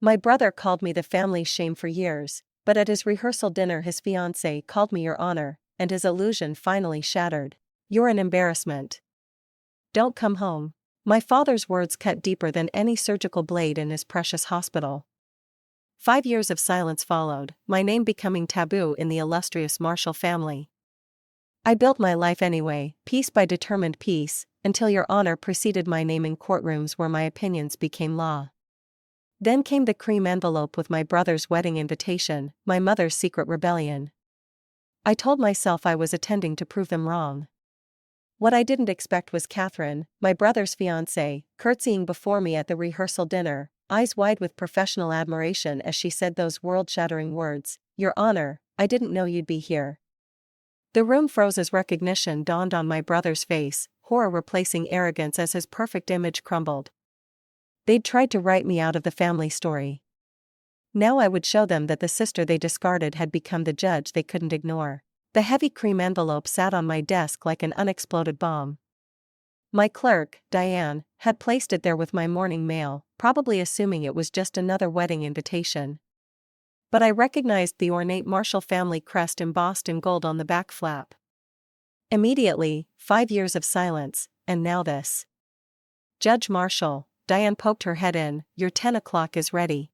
My brother called me the family's shame for years, but at his rehearsal dinner his fiancée called me your honor, and his illusion finally shattered. You're an embarrassment. Don't come home. My father's words cut deeper than any surgical blade in his precious hospital. 5 years of silence followed, my name becoming taboo in the illustrious Marshall family. I built my life anyway, piece by determined piece, until your honor preceded my name in courtrooms where my opinions became law. Then came the cream envelope with my brother's wedding invitation, my mother's secret rebellion. I told myself I was attending to prove them wrong. What I didn't expect was Catherine, my brother's fiancée, curtsying before me at the rehearsal dinner, eyes wide with professional admiration as she said those world-shattering words, "Your Honor, I didn't know you'd be here." The room froze as recognition dawned on my brother's face, horror replacing arrogance as his perfect image crumbled. They'd tried to write me out of the family story. Now I would show them that the sister they discarded had become the judge they couldn't ignore. The heavy cream envelope sat on my desk like an unexploded bomb. My clerk, Diane, had placed it there with my morning mail, probably assuming it was just another wedding invitation. But I recognized the ornate Marshall family crest embossed in gold on the back flap. Immediately, 5 years of silence, and now this. Judge Marshall, Diane poked her head in, your 10 o'clock is ready.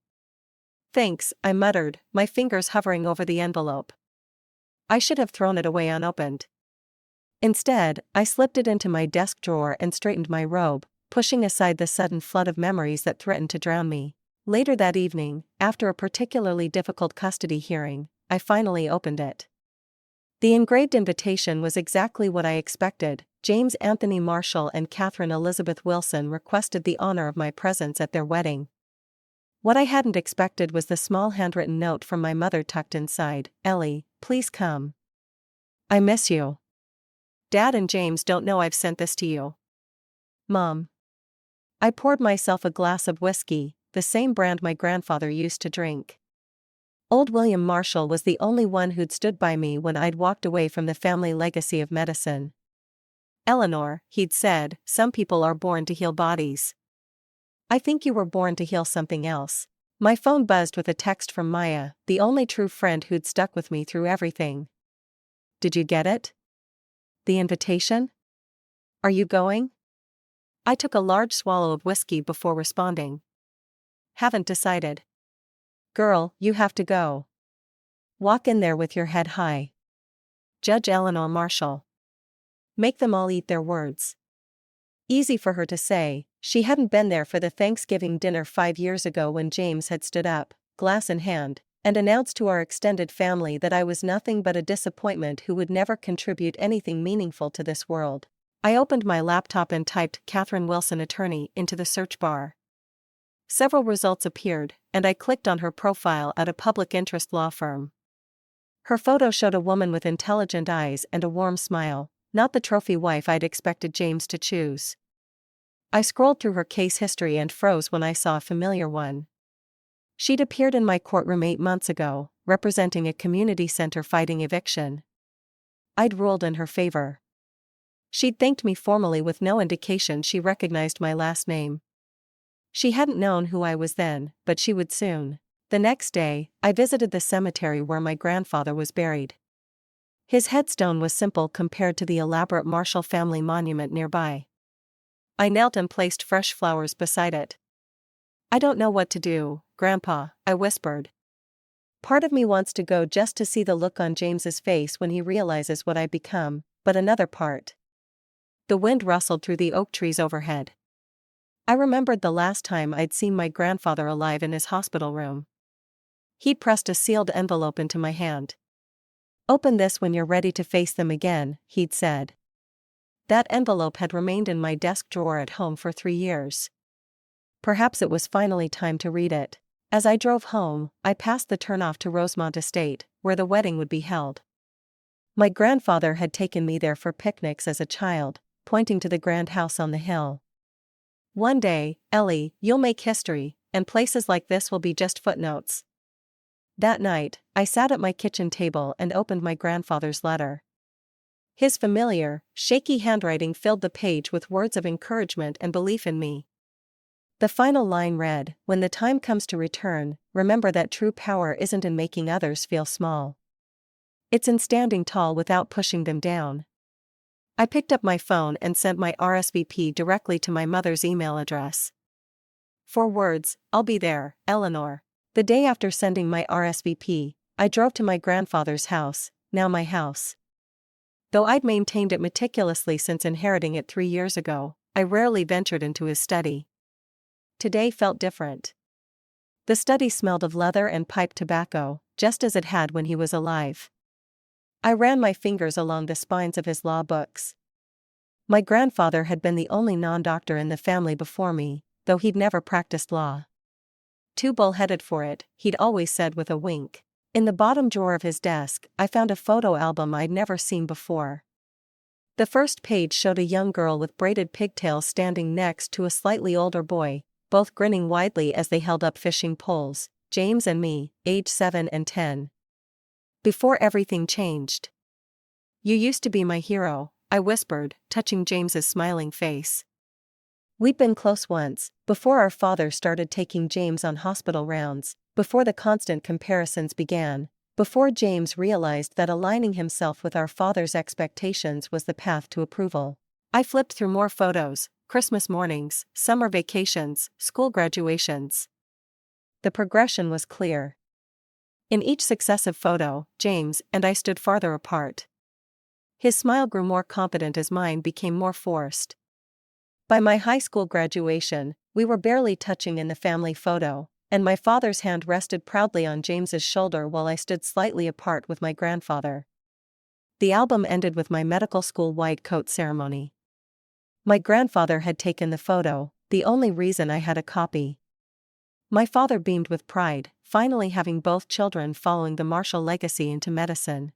Thanks, I muttered, my fingers hovering over the envelope. I should have thrown it away unopened. Instead, I slipped it into my desk drawer and straightened my robe, pushing aside the sudden flood of memories that threatened to drown me. Later that evening, after a particularly difficult custody hearing, I finally opened it. The engraved invitation was exactly what I expected. James Anthony Marshall and Catherine Elizabeth Wilson requested the honor of my presence at their wedding. What I hadn't expected was the small handwritten note from my mother tucked inside. Ellie, please come. I miss you. Dad and James don't know I've sent this to you. Mom. I poured myself a glass of whiskey, the same brand my grandfather used to drink. Old William Marshall was the only one who'd stood by me when I'd walked away from the family legacy of medicine. Eleanor, he'd said, some people are born to heal bodies. I think you were born to heal something else. My phone buzzed with a text from Maya, the only true friend who'd stuck with me through everything. Did you get it? The invitation? Are you going? I took a large swallow of whiskey before responding. Haven't decided. Girl, you have to go. Walk in there with your head high. Judge Eleanor Marshall. Make them all eat their words. Easy for her to say, she hadn't been there for the Thanksgiving dinner 5 years ago when James had stood up, glass in hand, and announced to our extended family that I was nothing but a disappointment who would never contribute anything meaningful to this world. I opened my laptop and typed Catherine Wilson attorney into the search bar. Several results appeared, and I clicked on her profile at a public interest law firm. Her photo showed a woman with intelligent eyes and a warm smile, not the trophy wife I'd expected James to choose. I scrolled through her case history and froze when I saw a familiar one. She'd appeared in my courtroom 8 months ago, representing a community center fighting eviction. I'd ruled in her favor. She'd thanked me formally with no indication she recognized my last name. She hadn't known who I was then, but she would soon. The next day, I visited the cemetery where my grandfather was buried. His headstone was simple compared to the elaborate Marshall family monument nearby. I knelt and placed fresh flowers beside it. I don't know what to do, Grandpa, I whispered. Part of me wants to go just to see the look on James's face when he realizes what I've become, but another part. The wind rustled through the oak trees overhead. I remembered the last time I'd seen my grandfather alive in his hospital room. He'd pressed a sealed envelope into my hand. Open this when you're ready to face them again, he'd said. That envelope had remained in my desk drawer at home for 3 years. Perhaps it was finally time to read it. As I drove home, I passed the turnoff to Rosemont Estate, where the wedding would be held. My grandfather had taken me there for picnics as a child, pointing to the grand house on the hill. One day, Ellie, you'll make history, and places like this will be just footnotes. That night, I sat at my kitchen table and opened my grandfather's letter. His familiar, shaky handwriting filled the page with words of encouragement and belief in me. The final line read, "When the time comes to return, remember that true power isn't in making others feel small. It's in standing tall without pushing them down." I picked up my phone and sent my RSVP directly to my mother's email address. 4 words, "I'll be there, Eleanor." The day after sending my RSVP, I drove to my grandfather's house, now my house. Though I'd maintained it meticulously since inheriting it 3 years ago, I rarely ventured into his study. Today felt different. The study smelled of leather and pipe tobacco, just as it had when he was alive. I ran my fingers along the spines of his law books. My grandfather had been the only non-doctor in the family before me, though he'd never practiced law. "Too bull-headed for it," he'd always said with a wink. In the bottom drawer of his desk, I found a photo album I'd never seen before. The first page showed a young girl with braided pigtails standing next to a slightly older boy, both grinning widely as they held up fishing poles, James and me, age 7 and 10. Before everything changed. "You used to be my hero," I whispered, touching James's smiling face. We'd been close once, before our father started taking James on hospital rounds, before the constant comparisons began, before James realized that aligning himself with our father's expectations was the path to approval. I flipped through more photos, Christmas mornings, summer vacations, school graduations. The progression was clear. In each successive photo, James and I stood farther apart. His smile grew more confident as mine became more forced. By my high school graduation, we were barely touching in the family photo, and my father's hand rested proudly on James's shoulder while I stood slightly apart with my grandfather. The album ended with my medical school white coat ceremony. My grandfather had taken the photo, the only reason I had a copy. My father beamed with pride, finally having both children following the Marshall legacy into medicine.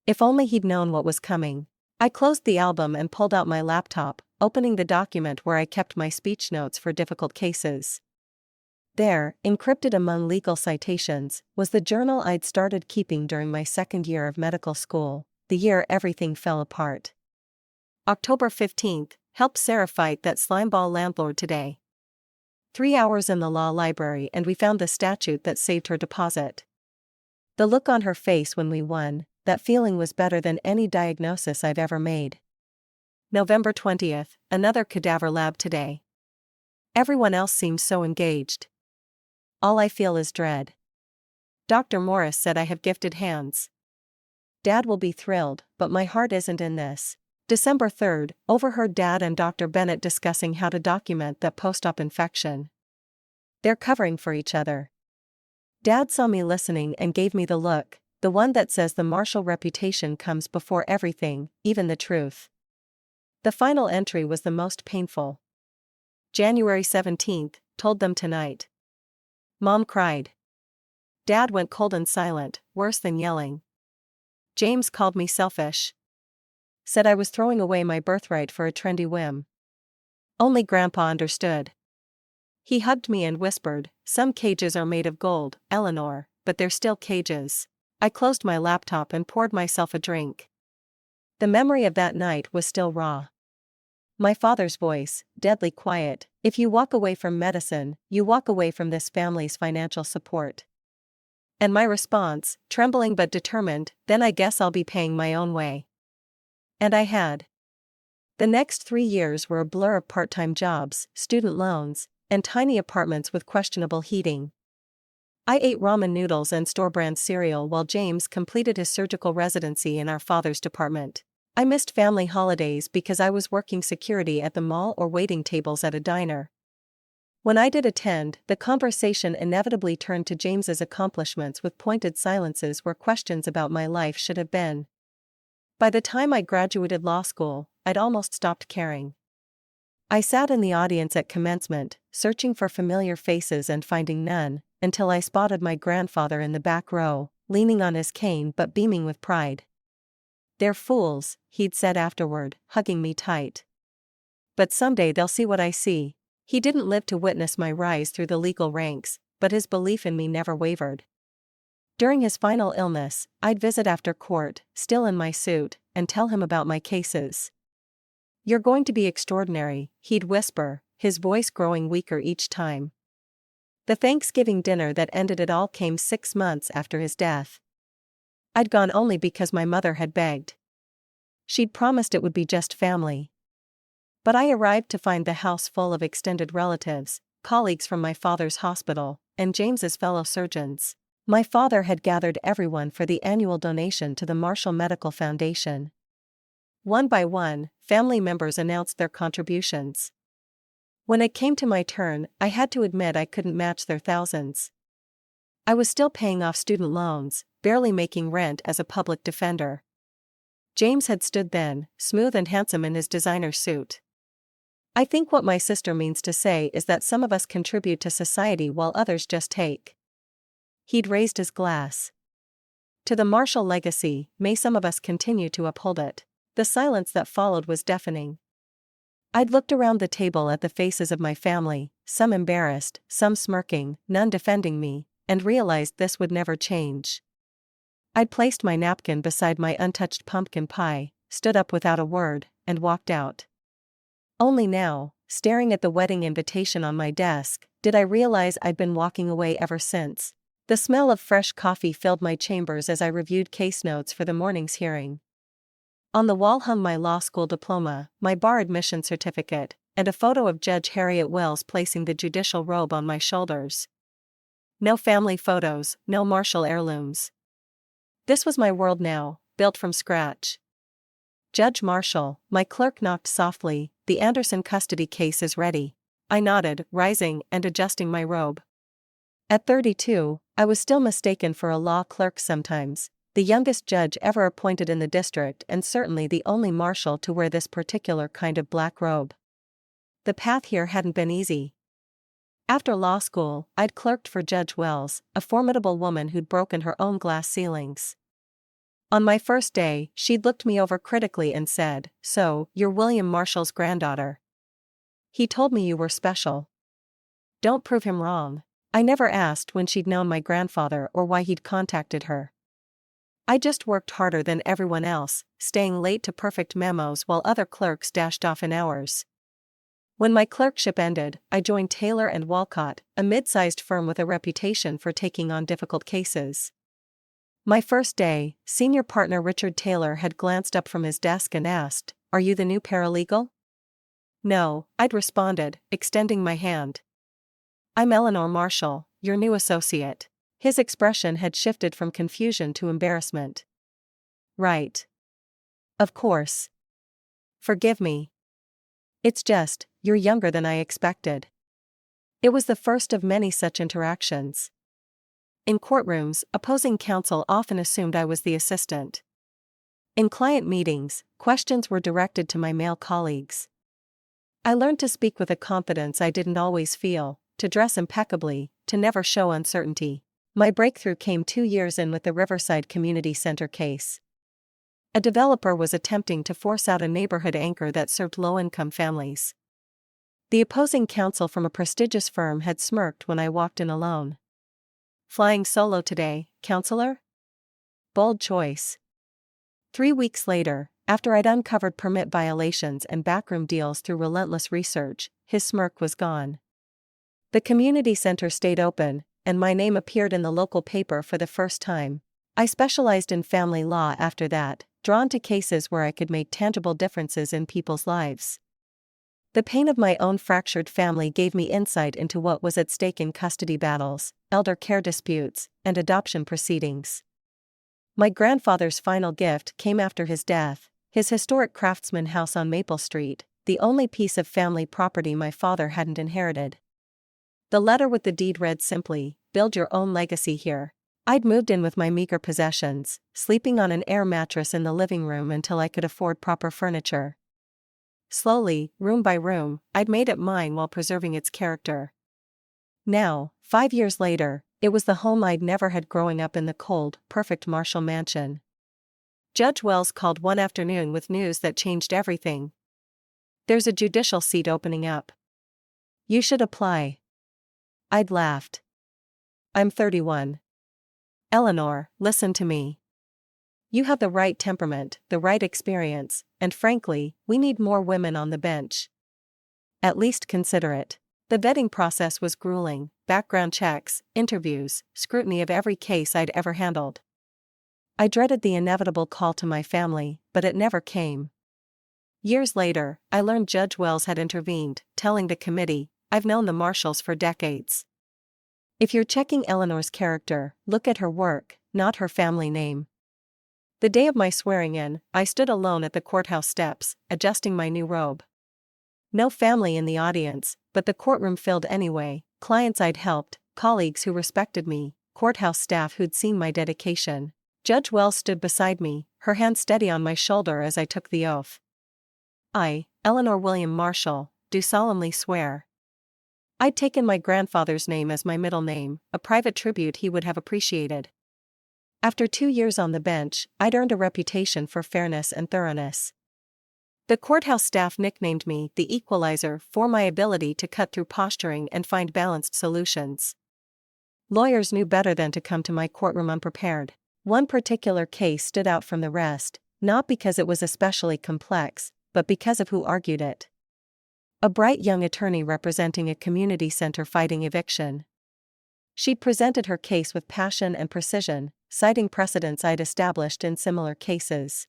If only he'd known what was coming. I closed the album and pulled out my laptop, opening the document where I kept my speech notes for difficult cases. There, encrypted among legal citations, was the journal I'd started keeping during my second year of medical school, the year everything fell apart. October 15th, helped Sarah fight that slimeball landlord today. 3 hours in the law library and we found the statute that saved her deposit. The look on her face when we won, that feeling was better than any diagnosis I've ever made. November 20th, another cadaver lab today. Everyone else seems so engaged. All I feel is dread. Dr. Morris said I have gifted hands. Dad will be thrilled, but my heart isn't in this. December 3rd, overheard Dad and Dr. Bennett discussing how to document that post-op infection. They're covering for each other. Dad saw me listening and gave me the look, the one that says the Marshall reputation comes before everything, even the truth. The final entry was the most painful. January 17th, told them tonight. Mom cried. Dad went cold and silent, worse than yelling. James called me selfish. Said I was throwing away my birthright for a trendy whim. Only Grandpa understood. He hugged me and whispered, "Some cages are made of gold, Eleanor, but they're still cages." I closed my laptop and poured myself a drink. The memory of that night was still raw. My father's voice, deadly quiet, "If you walk away from medicine, you walk away from this family's financial support." And my response, trembling but determined, "Then I guess I'll be paying my own way." And I had. The next 3 years were a blur of part-time jobs, student loans, and tiny apartments with questionable heating. I ate ramen noodles and store-brand cereal while James completed his surgical residency in our father's department. I missed family holidays because I was working security at the mall or waiting tables at a diner. When I did attend, the conversation inevitably turned to James's accomplishments with pointed silences where questions about my life should have been. By the time I graduated law school, I'd almost stopped caring. I sat in the audience at commencement, searching for familiar faces and finding none, until I spotted my grandfather in the back row, leaning on his cane but beaming with pride. "They're fools," he'd said afterward, hugging me tight. "But someday they'll see what I see." He didn't live to witness my rise through the legal ranks, but his belief in me never wavered. During his final illness, I'd visit after court, still in my suit, and tell him about my cases. "You're going to be extraordinary," he'd whisper, his voice growing weaker each time. The Thanksgiving dinner that ended it all came 6 months after his death. I'd gone only because my mother had begged. She'd promised it would be just family. But I arrived to find the house full of extended relatives, colleagues from my father's hospital, and James's fellow surgeons. My father had gathered everyone for the annual donation to the Marshall Medical Foundation. One by one, family members announced their contributions. When it came to my turn, I had to admit I couldn't match their thousands. I was still paying off student loans, barely making rent as a public defender. James had stood then, smooth and handsome in his designer suit. I think what my sister means to say is that some of us contribute to society while others just take. He'd raised his glass. To the Marshall legacy, may some of us continue to uphold it. The silence that followed was deafening. I'd looked around the table at the faces of my family, some embarrassed, some smirking, none defending me, and realized this would never change. I'd placed my napkin beside my untouched pumpkin pie, stood up without a word, and walked out. Only now, staring at the wedding invitation on my desk, did I realize I'd been walking away ever since. The smell of fresh coffee filled my chambers as I reviewed case notes for the morning's hearing. On the wall hung my law school diploma, my bar admission certificate, and a photo of Judge Harriet Wells placing the judicial robe on my shoulders. No family photos, no Marshall heirlooms. This was my world now, built from scratch. Judge Marshall, my clerk knocked softly, "The Anderson custody case is ready." I nodded, rising and adjusting my robe. At 32, I was still mistaken for a law clerk sometimes, the youngest judge ever appointed in the district and certainly the only Marshall to wear this particular kind of black robe. The path here hadn't been easy. After law school, I'd clerked for Judge Wells, a formidable woman who'd broken her own glass ceilings. On my first day, she'd looked me over critically and said, "So, you're William Marshall's granddaughter. He told me you were special. Don't prove him wrong." I never asked when she'd known my grandfather or why he'd contacted her. I just worked harder than everyone else, staying late to perfect memos while other clerks dashed off in hours. When my clerkship ended, I joined Taylor & Walcott, a mid-sized firm with a reputation for taking on difficult cases. My first day, senior partner Richard Taylor had glanced up from his desk and asked, "Are you the new paralegal?" "No," I'd responded, extending my hand. "I'm Eleanor Marshall, your new associate." His expression had shifted from confusion to embarrassment. "Right. Of course. Forgive me. It's just, you're younger than I expected." It was the first of many such interactions. In courtrooms, opposing counsel often assumed I was the assistant. In client meetings, questions were directed to my male colleagues. I learned to speak with a confidence I didn't always feel, to dress impeccably, to never show uncertainty. My breakthrough came 2 years in with the Riverside Community Center case. A developer was attempting to force out a neighborhood anchor that served low-income families. The opposing counsel from a prestigious firm had smirked when I walked in alone. "Flying solo today, counselor?" Bold choice. 3 weeks later, after I'd uncovered permit violations and backroom deals through relentless research, his smirk was gone. The community center stayed open, and my name appeared in the local paper for the first time. I specialized in family law after that, drawn to cases where I could make tangible differences in people's lives. The pain of my own fractured family gave me insight into what was at stake in custody battles, elder care disputes, and adoption proceedings. My grandfather's final gift came after his death, his historic craftsman house on Maple Street, the only piece of family property my father hadn't inherited. The letter with the deed read simply, "Build your own legacy here." I'd moved in with my meager possessions, sleeping on an air mattress in the living room until I could afford proper furniture. Slowly, room by room, I'd made it mine while preserving its character. Now, 5 years later, it was the home I'd never had growing up in the cold, perfect Marshall mansion. Judge Wells called one afternoon with news that changed everything. "There's a judicial seat opening up. You should apply." I'd laughed. "I'm 31. Eleanor, listen to me. You have the right temperament, the right experience, and frankly, we need more women on the bench." At least consider it. The vetting process was grueling: background checks, interviews, scrutiny of every case I'd ever handled. I dreaded the inevitable call to my family, but it never came. Years later, I learned Judge Wells had intervened, telling the committee, "I've known the Marshalls for decades. If you're checking Eleanor's character, look at her work, not her family name." The day of my swearing-in, I stood alone at the courthouse steps, adjusting my new robe. No family in the audience, but the courtroom filled anyway: clients I'd helped, colleagues who respected me, courthouse staff who'd seen my dedication. Judge Wells stood beside me, her hand steady on my shoulder as I took the oath. "I, Eleanor William Marshall, do solemnly swear." I'd taken my grandfather's name as my middle name, a private tribute he would have appreciated. After 2 years on the bench, I'd earned a reputation for fairness and thoroughness. The courthouse staff nicknamed me the Equalizer for my ability to cut through posturing and find balanced solutions. Lawyers knew better than to come to my courtroom unprepared. One particular case stood out from the rest, not because it was especially complex, but because of who argued it. A bright young attorney representing a community center fighting eviction. She'd presented her case with passion and precision, citing precedents I'd established in similar cases.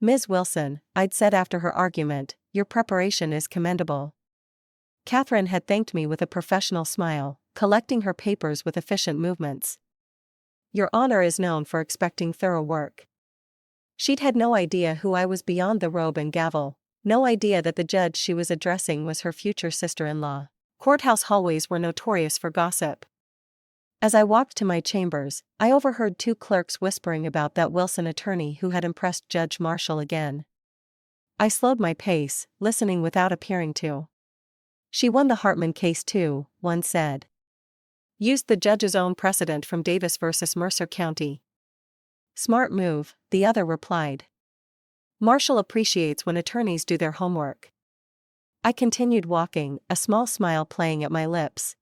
"Ms. Wilson," I'd said after her argument, "your preparation is commendable." Catherine had thanked me with a professional smile, collecting her papers with efficient movements. "Your Honor is known for expecting thorough work." She'd had no idea who I was beyond the robe and gavel, no idea that the judge she was addressing was her future sister-in-law. Courthouse hallways were notorious for gossip. As I walked to my chambers, I overheard 2 clerks whispering about that Wilson attorney who had impressed Judge Marshall again. I slowed my pace, listening without appearing to. "She won the Hartman case too," one said. "Used the judge's own precedent from Davis versus Mercer County." "Smart move," the other replied. "Marshall appreciates when attorneys do their homework." I continued walking, a small smile playing at my lips.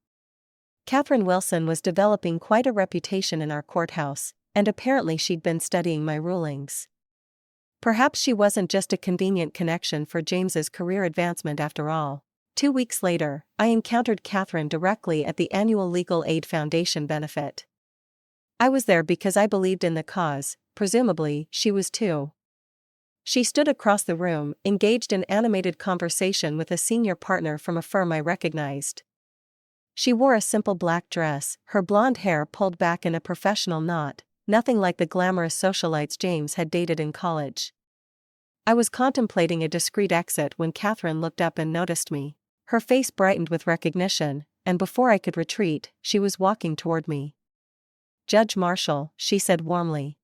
Catherine Wilson was developing quite a reputation in our courthouse, and apparently she'd been studying my rulings. Perhaps she wasn't just a convenient connection for James's career advancement after all. 2 weeks later, I encountered Catherine directly at the annual Legal Aid Foundation benefit. I was there because I believed in the cause, presumably, she was too. She stood across the room, engaged in animated conversation with a senior partner from a firm I recognized. She wore a simple black dress, her blonde hair pulled back in a professional knot, nothing like the glamorous socialites James had dated in college. I was contemplating a discreet exit when Catherine looked up and noticed me. Her face brightened with recognition, and before I could retreat, she was walking toward me. "Judge Marshall," she said warmly.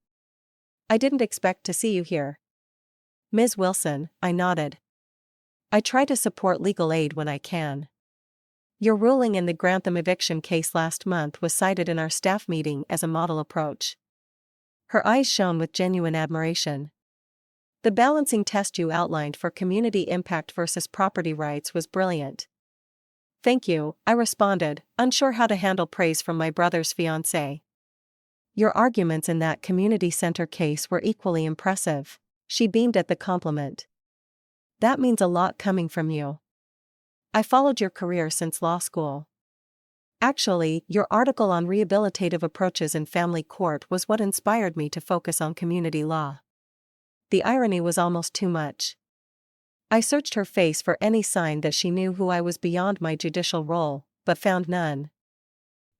"I didn't expect to see you here." "Ms. Wilson," I nodded. "I try to support legal aid when I can. Your ruling in the Grantham eviction case last month was cited in our staff meeting as a model approach." Her eyes shone with genuine admiration. "The balancing test you outlined for community impact versus property rights was brilliant." "Thank you," I responded, unsure how to handle praise from my brother's fiancée. "Your arguments in that community center case were equally impressive." She beamed at the compliment. "That means a lot coming from you. I followed your career since law school. Actually, your article on rehabilitative approaches in family court was what inspired me to focus on community law." The irony was almost too much. I searched her face for any sign that she knew who I was beyond my judicial role, but found none.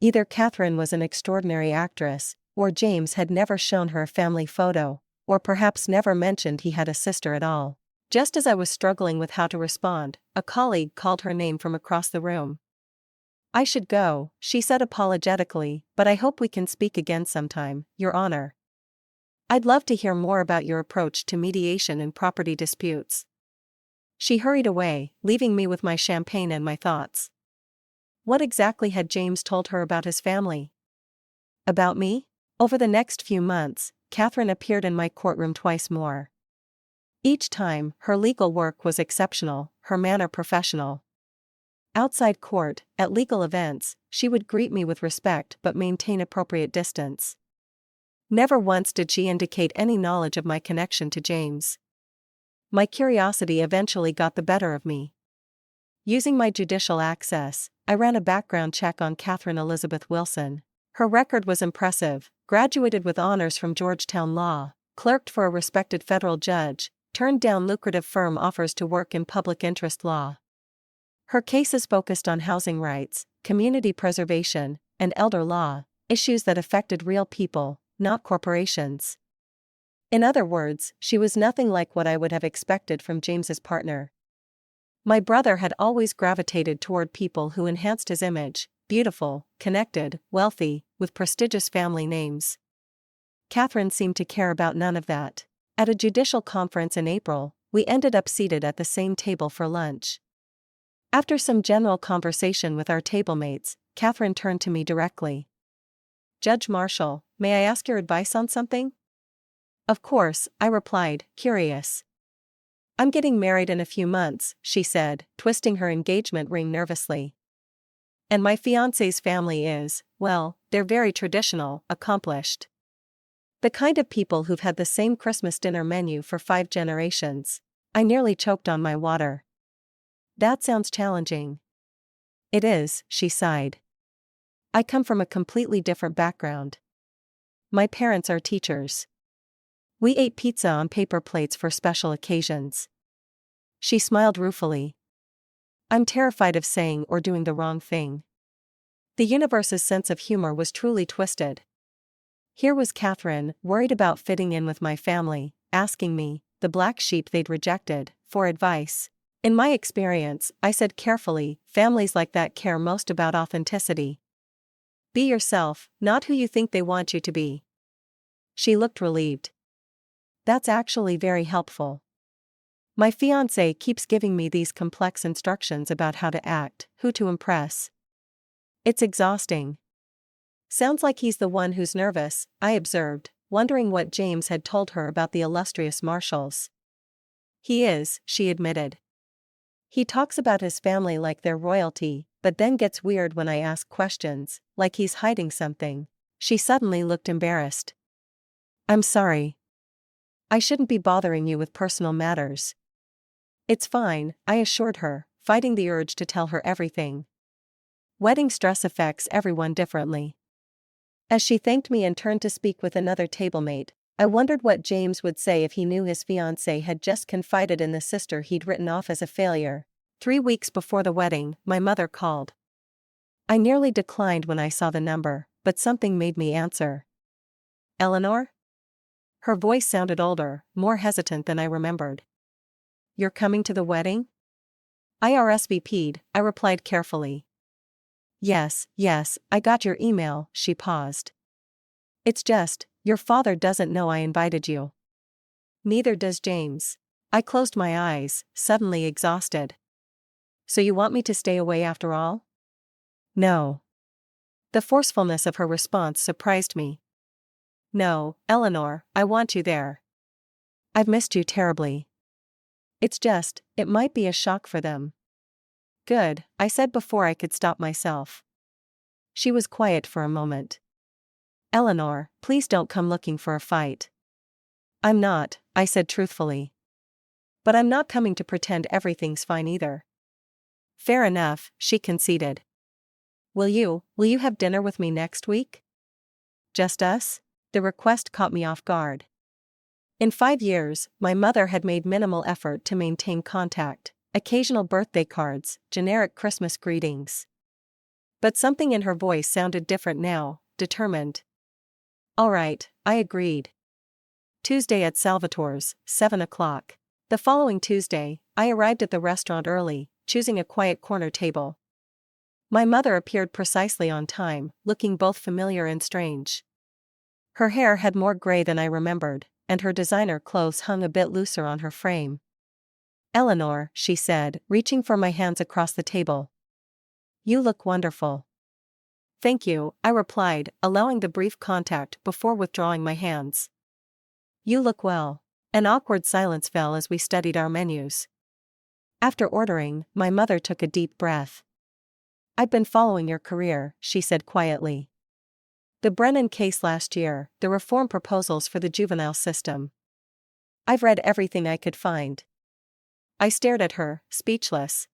Either Catherine was an extraordinary actress, or James had never shown her a family photo, or perhaps never mentioned he had a sister at all. Just as I was struggling with how to respond, a colleague called her name from across the room. "I should go," she said apologetically, "but I hope we can speak again sometime, Your Honor. I'd love to hear more about your approach to mediation in property disputes." She hurried away, leaving me with my champagne and my thoughts. What exactly had James told her about his family? About me? Over the next few months, Catherine appeared in my courtroom twice more. Each time, her legal work was exceptional, her manner professional. Outside court, at legal events, she would greet me with respect but maintain appropriate distance. Never once did she indicate any knowledge of my connection to James. My curiosity eventually got the better of me. Using my judicial access, I ran a background check on Catherine Elizabeth Wilson. Her record was impressive: graduated with honors from Georgetown Law, clerked for a respected federal judge, turned down lucrative firm offers to work in public interest law. Her cases focused on housing rights, community preservation, and elder law, issues that affected real people, not corporations. In other words, she was nothing like what I would have expected from James's partner. My brother had always gravitated toward people who enhanced his image: beautiful, connected, wealthy, with prestigious family names. Catherine seemed to care about none of that. At a judicial conference in April, we ended up seated at the same table for lunch. After some general conversation with our tablemates, Catherine turned to me directly. "Judge Marshall, may I ask your advice on something?" "Of course," I replied, curious. "I'm getting married in a few months," she said, twisting her engagement ring nervously. "And my fiancé's family is, well, they're very traditional, accomplished. The kind of people who've had the same Christmas dinner menu for 5 generations." I nearly choked on my water. "That sounds challenging." "It is," she sighed. "I come from a completely different background. My parents are teachers. We ate pizza on paper plates for special occasions." She smiled ruefully. "I'm terrified of saying or doing the wrong thing." The universe's sense of humor was truly twisted. Here was Catherine, worried about fitting in with my family, asking me, the black sheep they'd rejected, for advice. "In my experience," I said carefully, "families like that care most about authenticity. Be yourself, not who you think they want you to be." She looked relieved. "That's actually very helpful. My fiancé keeps giving me these complex instructions about how to act, who to impress. It's exhausting." "Sounds like he's the one who's nervous," I observed, wondering what James had told her about the illustrious Marshalls. "He is," she admitted. "He talks about his family like they're royalty, but then gets weird when I ask questions, like he's hiding something." She suddenly looked embarrassed. "I'm sorry. I shouldn't be bothering you with personal matters." "It's fine," I assured her, fighting the urge to tell her everything. Wedding stress affects everyone differently. As she thanked me and turned to speak with another tablemate, I wondered what James would say if he knew his fiancée had just confided in the sister he'd written off as a failure. 3 weeks before the wedding, my mother called. I nearly declined when I saw the number, but something made me answer. "Eleanor?" Her voice sounded older, more hesitant than I remembered. "You're coming to the wedding?" I RSVP'd, I replied carefully. Yes, I got your email." She paused. "It's just, your father doesn't know I invited you." "Neither does James." I closed my eyes, suddenly exhausted. "So you want me to stay away after all?" "No." The forcefulness of her response surprised me. "No, Eleanor, I want you there. I've missed you terribly. It's just, it might be a shock for them." "Good," I said before I could stop myself. She was quiet for a moment. "Eleanor, please don't come looking for a fight." "I'm not," I said truthfully. "But I'm not coming to pretend everything's fine either." "Fair enough," she conceded. Will you have dinner with me next week?" "Just us?" The request caught me off guard. In 5 years, my mother had made minimal effort to maintain contact, occasional birthday cards, generic Christmas greetings. But something in her voice sounded different now, determined. "All right," I agreed. Tuesday at Salvatore's, 7 o'clock. The following Tuesday, I arrived at the restaurant early, choosing a quiet corner table. My mother appeared precisely on time, looking both familiar and strange. Her hair had more gray than I remembered, and her designer clothes hung a bit looser on her frame. "Eleanor," she said, reaching for my hands across the table. "You look wonderful." "Thank you," I replied, allowing the brief contact before withdrawing my hands. "You look well." An awkward silence fell as we studied our menus. After ordering, my mother took a deep breath. "I've been following your career," she said quietly. "The Brennan case last year, the reform proposals for the juvenile system. I've read everything I could find." I stared at her, speechless.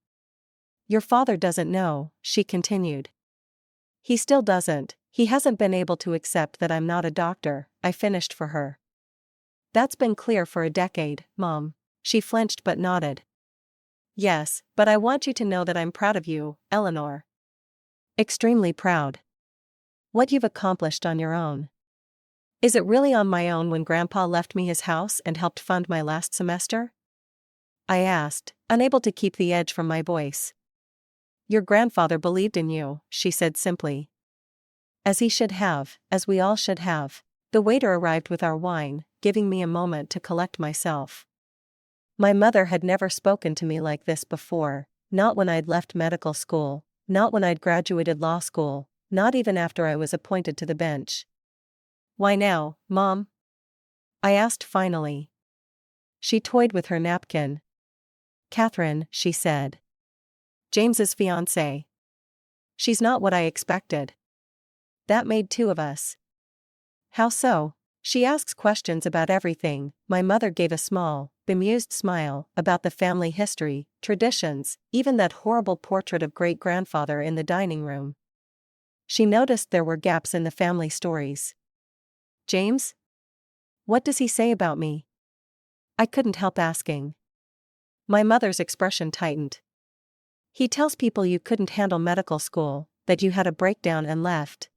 Your father doesn't know, she continued. He still doesn't, he hasn't been able to accept that I'm not a doctor, I finished for her. That's been clear for a decade, Mom. She flinched but nodded. Yes, but I want you to know that I'm proud of you, Eleanor. Extremely proud. What you've accomplished on your own. Is it really on my own when Grandpa left me his house and helped fund my last semester? I asked, unable to keep the edge from my voice. Your grandfather believed in you, she said simply. As he should have, as we all should have. The waiter arrived with our wine, giving me a moment to collect myself. My mother had never spoken to me like this before, not when I'd left medical school, not when I'd graduated law school, not even after I was appointed to the bench. Why now, Mom? I asked finally. She toyed with her napkin. Catherine, she said. James's fiancée. She's not what I expected. That made two of us. How so? She asks questions about everything. My mother gave a small, bemused smile, about the family history, traditions, even that horrible portrait of great-grandfather in the dining room. She noticed there were gaps in the family stories. James? What does he say about me? I couldn't help asking. My mother's expression tightened. He tells people you couldn't handle medical school, that you had a breakdown and left.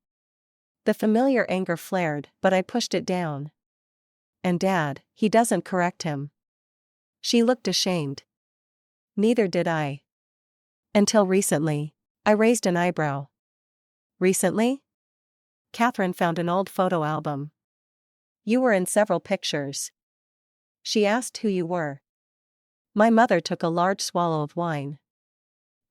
The familiar anger flared, but I pushed it down. And Dad, he doesn't correct him. She looked ashamed. Neither did I. Until recently. I raised an eyebrow. Recently? Catherine found an old photo album. You were in several pictures. She asked who you were. My mother took a large swallow of wine.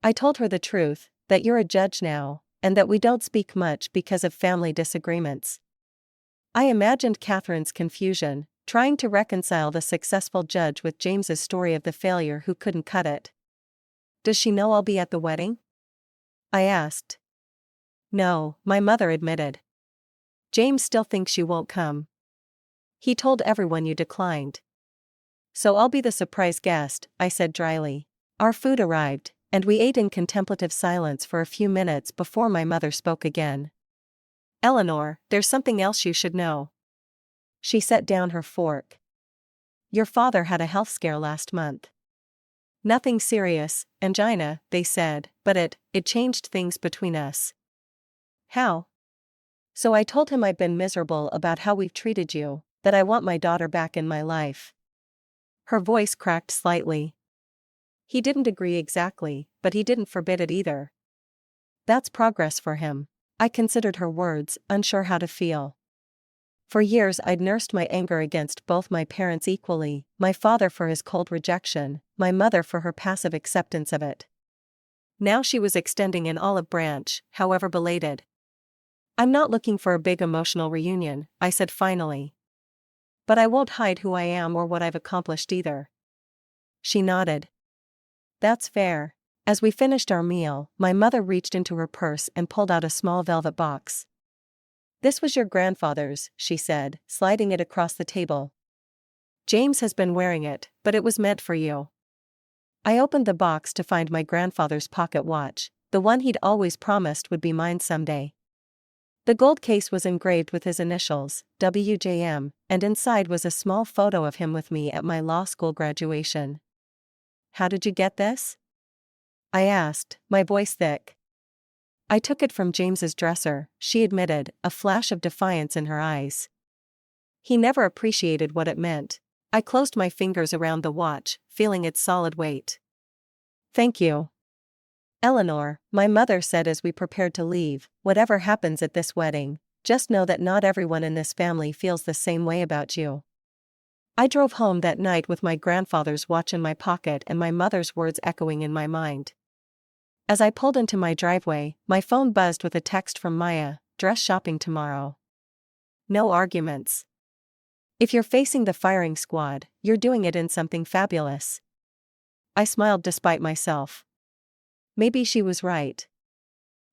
I told her the truth, that you're a judge now, and that we don't speak much because of family disagreements. I imagined Catherine's confusion, trying to reconcile the successful judge with James's story of the failure who couldn't cut it. Does she know I'll be at the wedding? I asked. No, my mother admitted. James still thinks you won't come. He told everyone you declined. So I'll be the surprise guest, I said dryly. Our food arrived, and we ate in contemplative silence for a few minutes before my mother spoke again. Eleanor, there's something else you should know. She set down her fork. Your father had a health scare last month. Nothing serious, angina, they said, but it changed things between us. How? So I told him I've been miserable about how we've treated you, that I want my daughter back in my life. Her voice cracked slightly. He didn't agree exactly, but he didn't forbid it either. That's progress for him. I considered her words, unsure how to feel. For years I'd nursed my anger against both my parents equally, my father for his cold rejection, my mother for her passive acceptance of it. Now she was extending an olive branch, however belated. I'm not looking for a big emotional reunion, I said finally. But I won't hide who I am or what I've accomplished either. She nodded. That's fair. As we finished our meal, my mother reached into her purse and pulled out a small velvet box. This was your grandfather's, she said, sliding it across the table. James has been wearing it, but it was meant for you. I opened the box to find my grandfather's pocket watch, the one he'd always promised would be mine someday. The gold case was engraved with his initials, WJM, and inside was a small photo of him with me at my law school graduation. How did you get this? I asked, my voice thick. I took it from James's dresser, she admitted, a flash of defiance in her eyes. He never appreciated what it meant. I closed my fingers around the watch, feeling its solid weight. Thank you. Eleanor, my mother said as we prepared to leave, whatever happens at this wedding, just know that not everyone in this family feels the same way about you. I drove home that night with my grandfather's watch in my pocket and my mother's words echoing in my mind. As I pulled into my driveway, my phone buzzed with a text from Maya, dress shopping tomorrow. No arguments. If you're facing the firing squad, you're doing it in something fabulous. I smiled despite myself. Maybe she was right.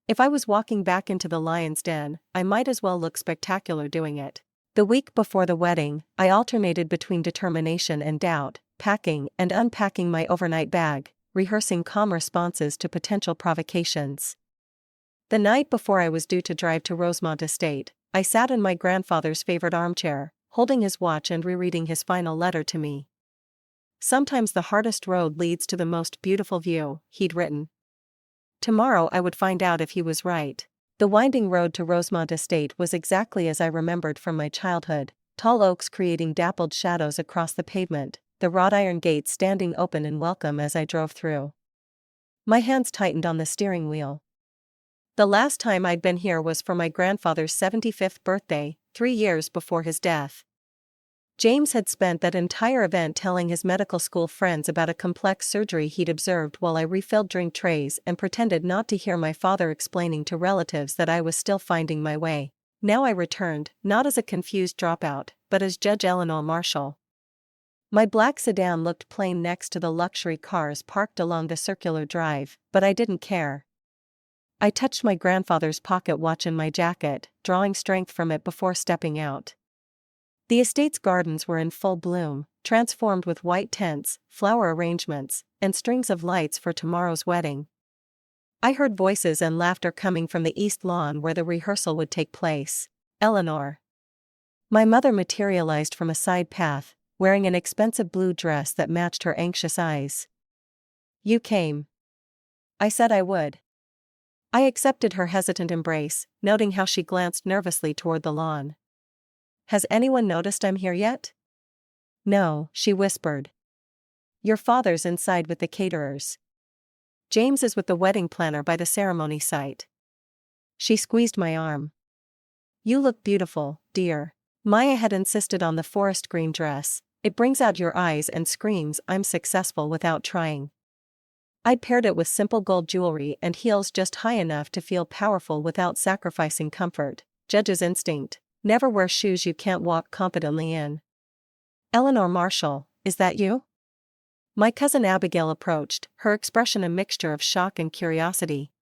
If I was walking back into the lion's den, I might as well look spectacular doing it. The week before the wedding, I alternated between determination and doubt, packing and unpacking my overnight bag, rehearsing calm responses to potential provocations. The night before I was due to drive to Rosemont Estate, I sat in my grandfather's favorite armchair, holding his watch and rereading his final letter to me. "Sometimes the hardest road leads to the most beautiful view," he'd written. Tomorrow I would find out if he was right. The winding road to Rosemont Estate was exactly as I remembered from my childhood, tall oaks creating dappled shadows across the pavement, the wrought iron gates standing open in welcome as I drove through. My hands tightened on the steering wheel. The last time I'd been here was for my grandfather's 75th birthday, 3 years before his death. James had spent that entire event telling his medical school friends about a complex surgery he'd observed while I refilled drink trays and pretended not to hear my father explaining to relatives that I was still finding my way. Now I returned, not as a confused dropout, but as Judge Eleanor Marshall. My black sedan looked plain next to the luxury cars parked along the circular drive, but I didn't care. I touched my grandfather's pocket watch in my jacket, drawing strength from it before stepping out. The estate's gardens were in full bloom, transformed with white tents, flower arrangements, and strings of lights for tomorrow's wedding. I heard voices and laughter coming from the east lawn where the rehearsal would take place. "Eleanor." My mother materialized from a side path, wearing an expensive blue dress that matched her anxious eyes. "You came." I said I would. I accepted her hesitant embrace, noting how she glanced nervously toward the lawn. "Has anyone noticed I'm here yet?" "No," she whispered. "Your father's inside with the caterers. James is with the wedding planner by the ceremony site." She squeezed my arm. "You look beautiful, dear." Maya had insisted on the forest green dress. "It brings out your eyes and screams I'm successful without trying." I'd paired it with simple gold jewelry and heels just high enough to feel powerful without sacrificing comfort. Judge's instinct: never wear shoes you can't walk confidently in. "Eleanor Marshall, is that you?" My cousin Abigail approached, her expression a mixture of shock and curiosity.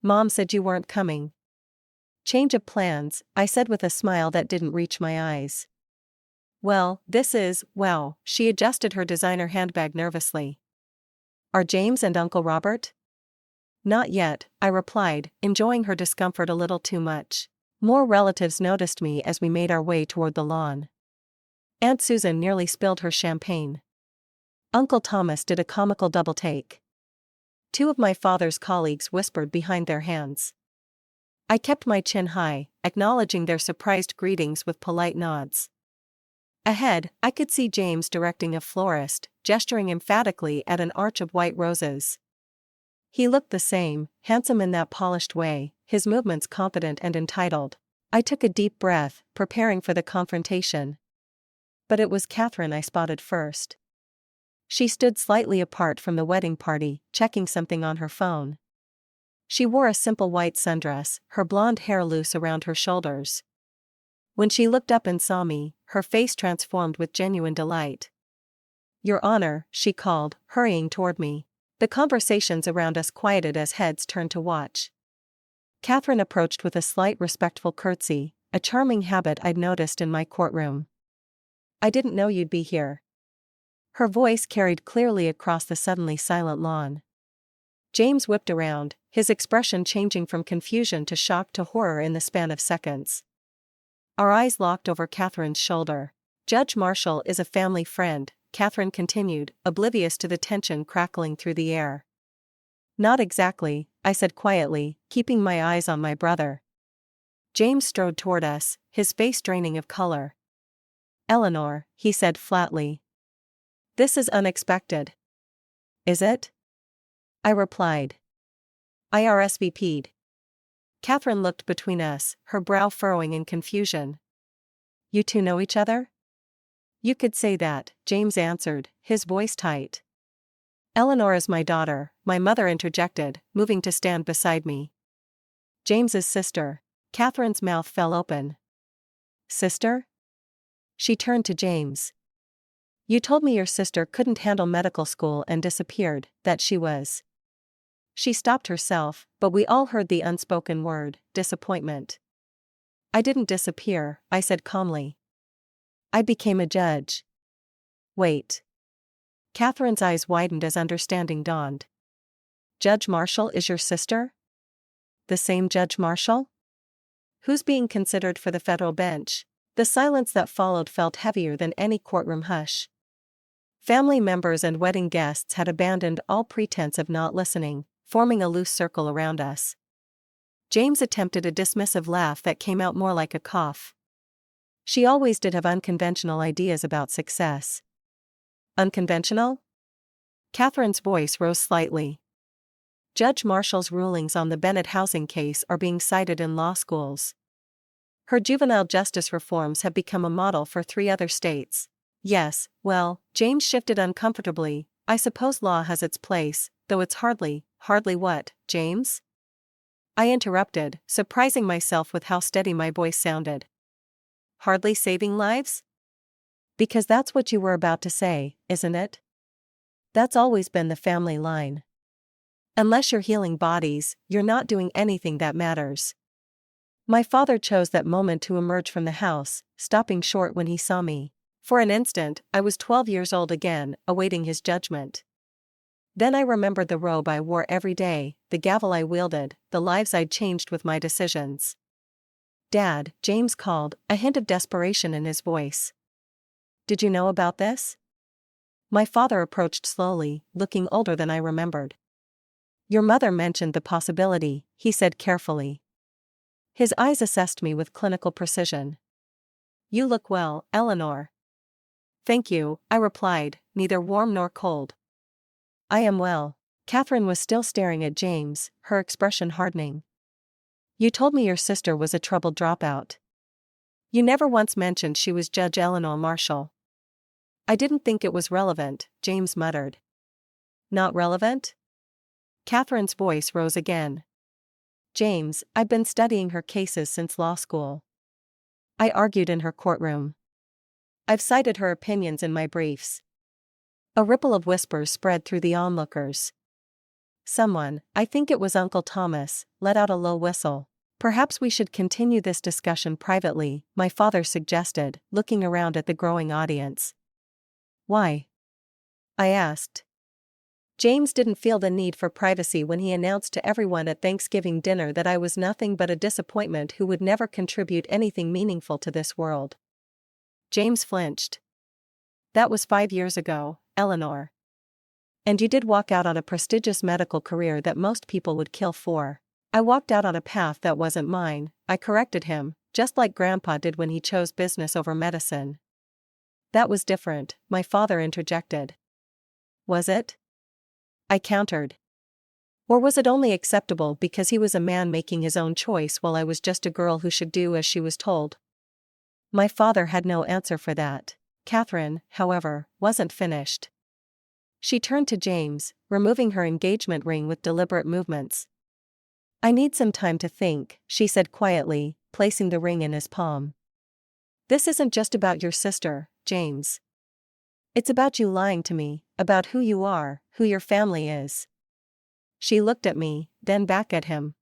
"Mom said you weren't coming." "Change of plans," I said with a smile that didn't reach my eyes. "Well, wow," she adjusted her designer handbag nervously. "Are James and Uncle Robert?" "Not yet," I replied, enjoying her discomfort a little too much. More relatives noticed me as we made our way toward the lawn. Aunt Susan nearly spilled her champagne. Uncle Thomas did a comical double take. 2 of my father's colleagues whispered behind their hands. I kept my chin high, acknowledging their surprised greetings with polite nods. Ahead, I could see James directing a florist, gesturing emphatically at an arch of white roses. He looked the same, handsome in that polished way, his movements confident and entitled. I took a deep breath, preparing for the confrontation. But it was Catherine I spotted first. She stood slightly apart from the wedding party, checking something on her phone. She wore a simple white sundress, her blonde hair loose around her shoulders. When she looked up and saw me, her face transformed with genuine delight. "Your Honor," she called, hurrying toward me. The conversations around us quieted as heads turned to watch. Catherine approached with a slight respectful curtsy, a charming habit I'd noticed in my courtroom. "I didn't know you'd be here." Her voice carried clearly across the suddenly silent lawn. James whipped around, his expression changing from confusion to shock to horror in the span of seconds. Our eyes locked over Catherine's shoulder. "Judge Marshall is a family friend," Catherine continued, oblivious to the tension crackling through the air. "Not exactly," I said quietly, keeping my eyes on my brother. James strode toward us, his face draining of color. "Eleanor," he said flatly. "This is unexpected." "Is it?" I replied. I RSVP'd. Catherine looked between us, her brow furrowing in confusion. "You two know each other?" "You could say that," James answered, his voice tight. "Eleanor is my daughter," my mother interjected, moving to stand beside me. "James's sister." Catherine's mouth fell open. "Sister?" She turned to James. "You told me your sister couldn't handle medical school and disappeared, that she was." She stopped herself, but we all heard the unspoken word, disappointment. "I didn't disappear," I said calmly. "I became a judge." "Wait. Catherine's eyes widened as understanding dawned. Judge Marshall is your sister? The same Judge Marshall? Who's being considered for the federal bench? The silence that followed felt heavier than any courtroom hush. Family members and wedding guests had abandoned all pretense of not listening, forming a loose circle around us. James attempted a dismissive laugh that came out more like a cough. She always did have unconventional ideas about success. Unconventional? Catherine's voice rose slightly. Judge Marshall's rulings on the Bennett housing case are being cited in law schools. Her juvenile justice reforms have become a model for 3 other states. Yes, well, James shifted uncomfortably. I suppose law has its place, though it's hardly what, James? I interrupted, surprising myself with how steady my voice sounded. Hardly saving lives? Because that's what you were about to say, isn't it? That's always been the family line. Unless you're healing bodies, you're not doing anything that matters. My father chose that moment to emerge from the house, stopping short when he saw me. For an instant, I was 12 years old again, awaiting his judgment. Then I remembered the robe I wore every day, the gavel I wielded, the lives I'd changed with my decisions. Dad, James called, a hint of desperation in his voice. Did you know about this? My father approached slowly, looking older than I remembered. Your mother mentioned the possibility, he said carefully. His eyes assessed me with clinical precision. You look well, Eleanor. Thank you, I replied, neither warm nor cold. I am well. Catherine was still staring at James, her expression hardening. You told me your sister was a troubled dropout. You never once mentioned she was Judge Eleanor Marshall. I didn't think it was relevant, James muttered. Not relevant? Catherine's voice rose again. James, I've been studying her cases since law school. I argued in her courtroom. I've cited her opinions in my briefs. A ripple of whispers spread through the onlookers. Someone, I think it was Uncle Thomas, let out a low whistle. Perhaps we should continue this discussion privately, my father suggested, looking around at the growing audience. Why? I asked. James didn't feel the need for privacy when he announced to everyone at Thanksgiving dinner that I was nothing but a disappointment who would never contribute anything meaningful to this world. James flinched. That was 5 years ago, Eleanor. And you did walk out on a prestigious medical career that most people would kill for. I walked out on a path that wasn't mine, I corrected him, just like Grandpa did when he chose business over medicine. That was different, my father interjected. Was it? I countered. Or was it only acceptable because he was a man making his own choice while I was just a girl who should do as she was told? My father had no answer for that. Catherine, however, wasn't finished. She turned to James, removing her engagement ring with deliberate movements. I need some time to think, she said quietly, placing the ring in his palm. This isn't just about your sister, James. It's about you lying to me, about who you are, who your family is. She looked at me, then back at him.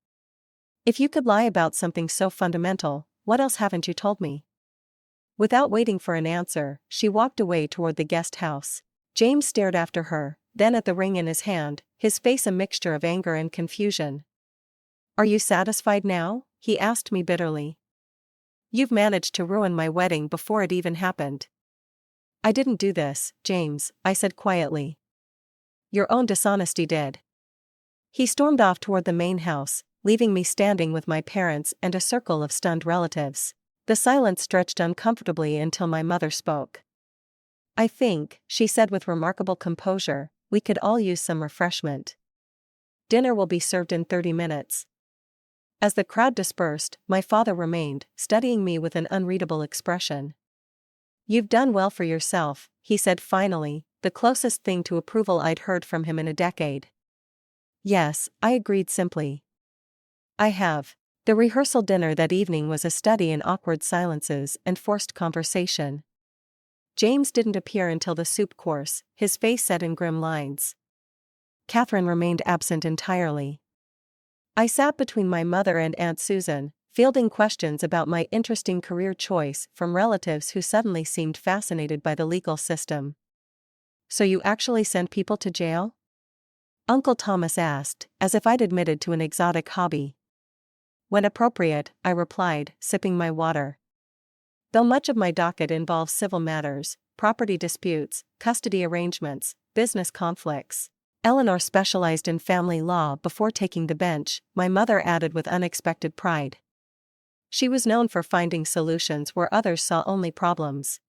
If you could lie about something so fundamental, what else haven't you told me? Without waiting for an answer, she walked away toward the guest house. James stared after her, then at the ring in his hand, his face a mixture of anger and confusion. Are you satisfied now? He asked me bitterly. You've managed to ruin my wedding before it even happened. I didn't do this, James, I said quietly. Your own dishonesty did. He stormed off toward the main house, leaving me standing with my parents and a circle of stunned relatives. The silence stretched uncomfortably until my mother spoke. I think, she said with remarkable composure, we could all use some refreshment. Dinner will be served in 30 minutes. As the crowd dispersed, my father remained, studying me with an unreadable expression. You've done well for yourself, he said finally, the closest thing to approval I'd heard from him in a decade. Yes, I agreed simply. I have. The rehearsal dinner that evening was a study in awkward silences and forced conversation. James didn't appear until the soup course, his face set in grim lines. Catherine remained absent entirely. I sat between my mother and Aunt Susan, fielding questions about my interesting career choice from relatives who suddenly seemed fascinated by the legal system. So you actually send people to jail? Uncle Thomas asked, as if I'd admitted to an exotic hobby. When appropriate, I replied, sipping my water. Though much of my docket involves civil matters, property disputes, custody arrangements, business conflicts. Eleanor specialized in family law before taking the bench, my mother added with unexpected pride. She was known for finding solutions where others saw only problems.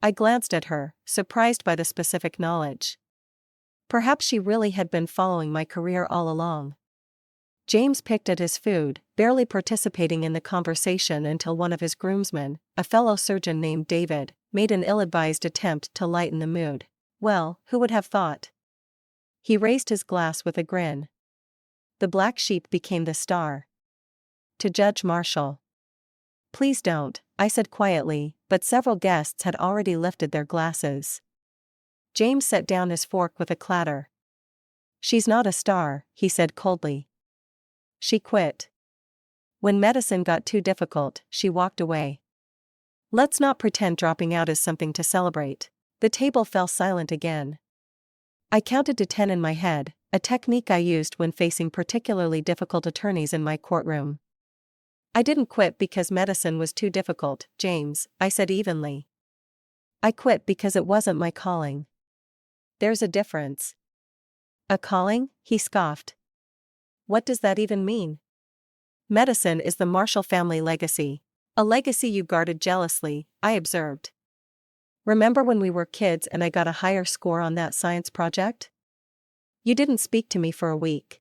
I glanced at her, surprised by the specific knowledge. Perhaps she really had been following my career all along. James picked at his food, barely participating in the conversation until one of his groomsmen, a fellow surgeon named David, made an ill-advised attempt to lighten the mood. Well, who would have thought? He raised his glass with a grin. The black sheep became the star. To Judge Marshall. Please don't, I said quietly, but several guests had already lifted their glasses. James set down his fork with a clatter. She's not a star, he said coldly. She quit. When medicine got too difficult, she walked away. Let's not pretend dropping out is something to celebrate. The table fell silent again. I counted to 10 in my head, a technique I used when facing particularly difficult attorneys in my courtroom. I didn't quit because medicine was too difficult, James, I said evenly. I quit because it wasn't my calling. There's a difference. A calling? He scoffed. What does that even mean? Medicine is the Marshall family legacy. A legacy you guarded jealously, I observed. Remember when we were kids and I got a higher score on that science project? You didn't speak to me for a week.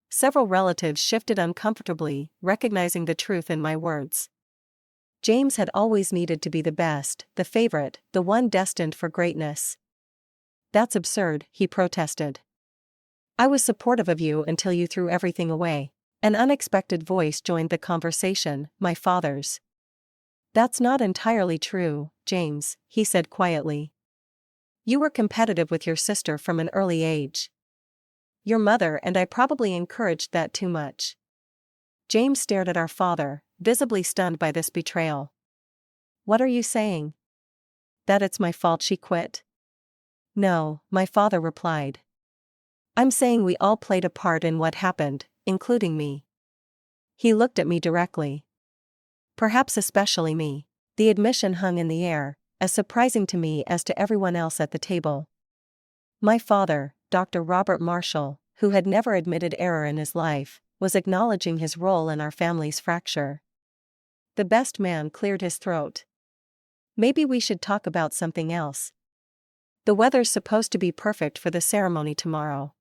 Several relatives shifted uncomfortably, recognizing the truth in my words. James had always needed to be the best, the favorite, the one destined for greatness. That's absurd, he protested. I was supportive of you until you threw everything away. An unexpected voice joined the conversation, my father's. That's not entirely true, James, he said quietly. You were competitive with your sister from an early age. Your mother and I probably encouraged that too much. James stared at our father, visibly stunned by this betrayal. What are you saying? That it's my fault she quit? No, my father replied. I'm saying we all played a part in what happened, including me. He looked at me directly. Perhaps especially me. The admission hung in the air, as surprising to me as to everyone else at the table. My father, Dr. Robert Marshall, who had never admitted error in his life, was acknowledging his role in our family's fracture. The best man cleared his throat. Maybe we should talk about something else. The weather's supposed to be perfect for the ceremony tomorrow.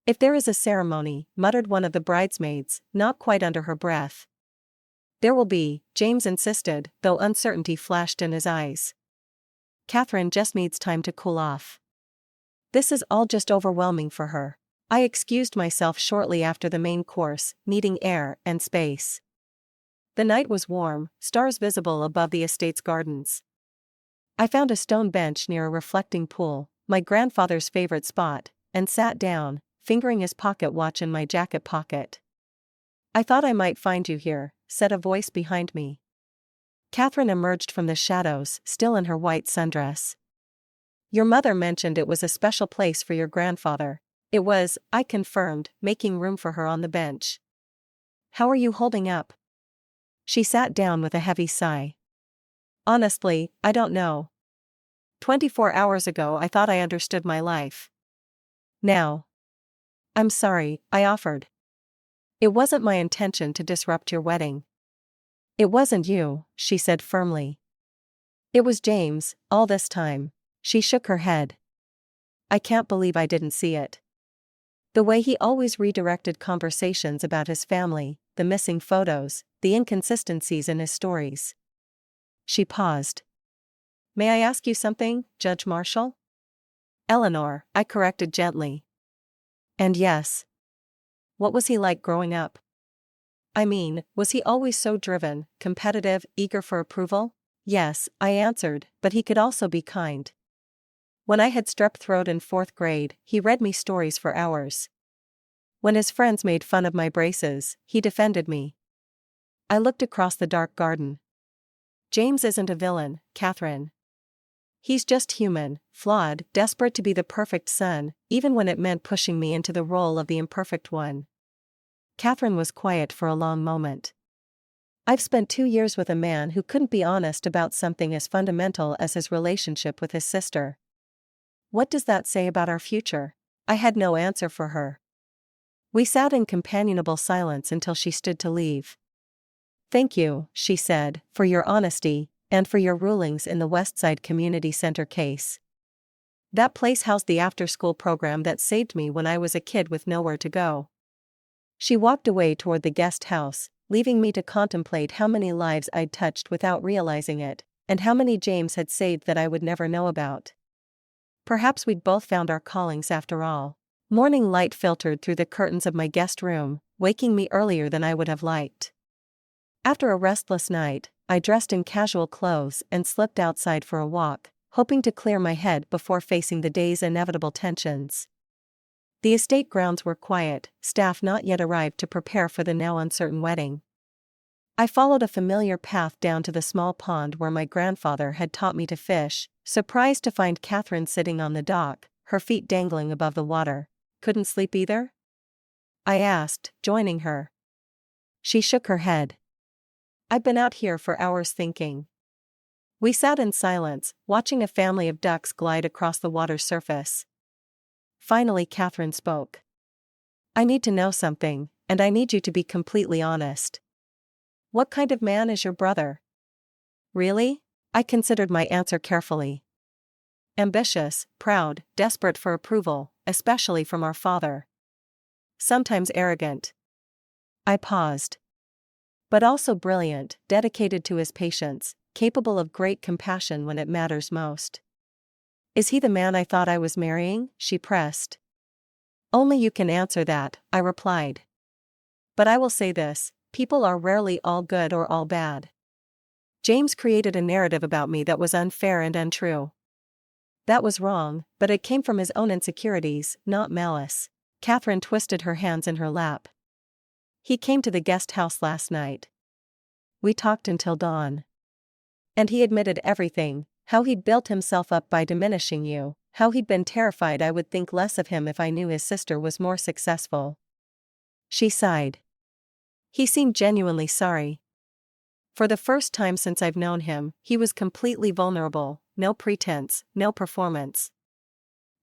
If there is a ceremony, muttered one of the bridesmaids, not quite under her breath. There will be, James insisted, though uncertainty flashed in his eyes. Catherine just needs time to cool off. This is all just overwhelming for her. I excused myself shortly after the main course, needing air and space. The night was warm, stars visible above the estate's gardens. I found a stone bench near a reflecting pool, my grandfather's favorite spot, and sat down, fingering his pocket watch in my jacket pocket. I thought I might find you here, said a voice behind me. Catherine emerged from the shadows, still in her white sundress. Your mother mentioned it was a special place for your grandfather. It was, I confirmed, making room for her on the bench. How are you holding up? She sat down with a heavy sigh. Honestly, I don't know. 24 hours ago I thought I understood my life. Now. I'm sorry, I offered. It wasn't my intention to disrupt your wedding. It wasn't you, she said firmly. It was James, all this time. She shook her head. I can't believe I didn't see it. The way he always redirected conversations about his family, the missing photos, the inconsistencies in his stories. She paused. May I ask you something, Judge Marshall? Eleanor, I corrected gently. And yes. What was he like growing up? I mean, was he always so driven, competitive, eager for approval? Yes, I answered, but he could also be kind. When I had strep throat in 4th grade, he read me stories for hours. When his friends made fun of my braces, he defended me. I looked across the dark garden. James isn't a villain, Catherine. He's just human, flawed, desperate to be the perfect son, even when it meant pushing me into the role of the imperfect one. Catherine was quiet for a long moment. I've spent 2 years with a man who couldn't be honest about something as fundamental as his relationship with his sister. What does that say about our future? I had no answer for her. We sat in companionable silence until she stood to leave. "Thank you," she said, "for your honesty, and for your rulings in the Westside Community Center case. That place housed the after-school program that saved me when I was a kid with nowhere to go." She walked away toward the guest house, leaving me to contemplate how many lives I'd touched without realizing it, and how many James had saved that I would never know about. Perhaps we'd both found our callings after all. Morning light filtered through the curtains of my guest room, waking me earlier than I would have liked. After a restless night, I dressed in casual clothes and slipped outside for a walk, hoping to clear my head before facing the day's inevitable tensions. The estate grounds were quiet, staff not yet arrived to prepare for the now uncertain wedding. I followed a familiar path down to the small pond where my grandfather had taught me to fish, surprised to find Catherine sitting on the dock, her feet dangling above the water. "Couldn't sleep either?" I asked, joining her. She shook her head. "I've been out here for hours thinking." We sat in silence, watching a family of ducks glide across the water's surface. Finally Catherine spoke. "I need to know something, and I need you to be completely honest. What kind of man is your brother?" "Really?" I considered my answer carefully. "Ambitious, proud, desperate for approval, especially from our father. Sometimes arrogant." I paused. "But also brilliant, dedicated to his patients, capable of great compassion when it matters most." "Is he the man I thought I was marrying?" she pressed. "Only you can answer that," I replied. "But I will say this, people are rarely all good or all bad. James created a narrative about me that was unfair and untrue. That was wrong, but it came from his own insecurities, not malice." Catherine twisted her hands in her lap. "He came to the guest house last night. We talked until dawn. And he admitted everything, how he'd built himself up by diminishing you, how he'd been terrified I would think less of him if I knew his sister was more successful." She sighed. "He seemed genuinely sorry. For the first time since I've known him, he was completely vulnerable, no pretense, no performance."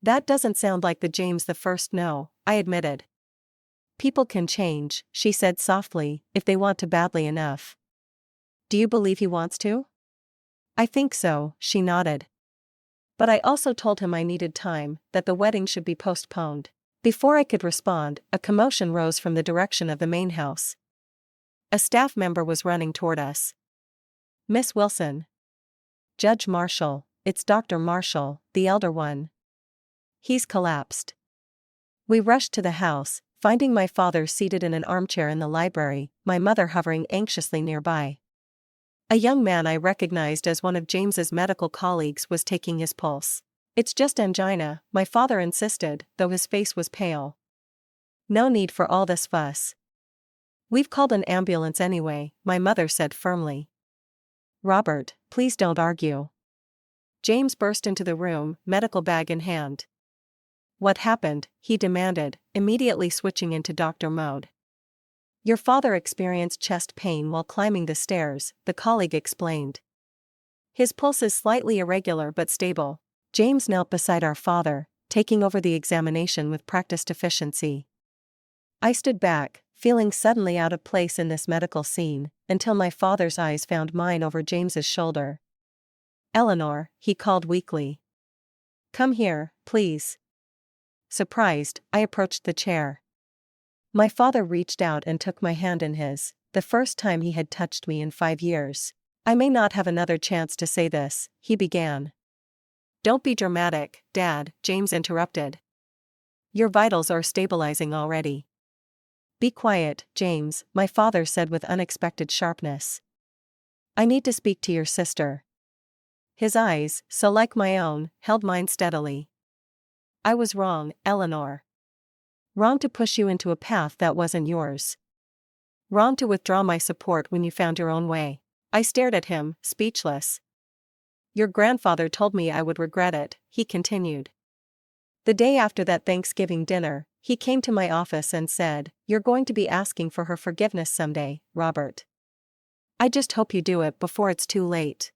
"That doesn't sound like the James the first. No," I admitted. "People can change," she said softly, "if they want to badly enough." "Do you believe he wants to?" "I think so," she nodded. "But I also told him I needed time, that the wedding should be postponed." Before I could respond, a commotion rose from the direction of the main house. A staff member was running toward us. "Miss Wilson." "Judge Marshall, it's Dr. Marshall, the elder one. He's collapsed." We rushed to the house, finding my father seated in an armchair in the library, my mother hovering anxiously nearby. A young man I recognized as one of James's medical colleagues was taking his pulse. "It's just angina," my father insisted, though his face was pale. "No need for all this fuss. We've called an ambulance anyway," my mother said firmly. "Robert, please don't argue." James burst into the room, medical bag in hand. "What happened?" he demanded, immediately switching into doctor mode. "Your father experienced chest pain while climbing the stairs," the colleague explained. "His pulse is slightly irregular but stable." James knelt beside our father, taking over the examination with practiced efficiency. I stood back, feeling suddenly out of place in this medical scene, until my father's eyes found mine over James's shoulder. "Eleanor," he called weakly. "Come here, please." Surprised, I approached the chair. My father reached out and took my hand in his, the first time he had touched me in 5 years. "I may not have another chance to say this," he began. "Don't be dramatic, Dad," James interrupted. "Your vitals are stabilizing already." "Be quiet, James," my father said with unexpected sharpness. "I need to speak to your sister." His eyes, so like my own, held mine steadily. "I was wrong, Eleanor. Wrong to push you into a path that wasn't yours. Wrong to withdraw my support when you found your own way." I stared at him, speechless. Your grandfather told me I would regret it, he continued. The day after that Thanksgiving dinner, he came to my office and said, "You're going to be asking for her forgiveness someday, Robert. I just hope you do it before it's too late."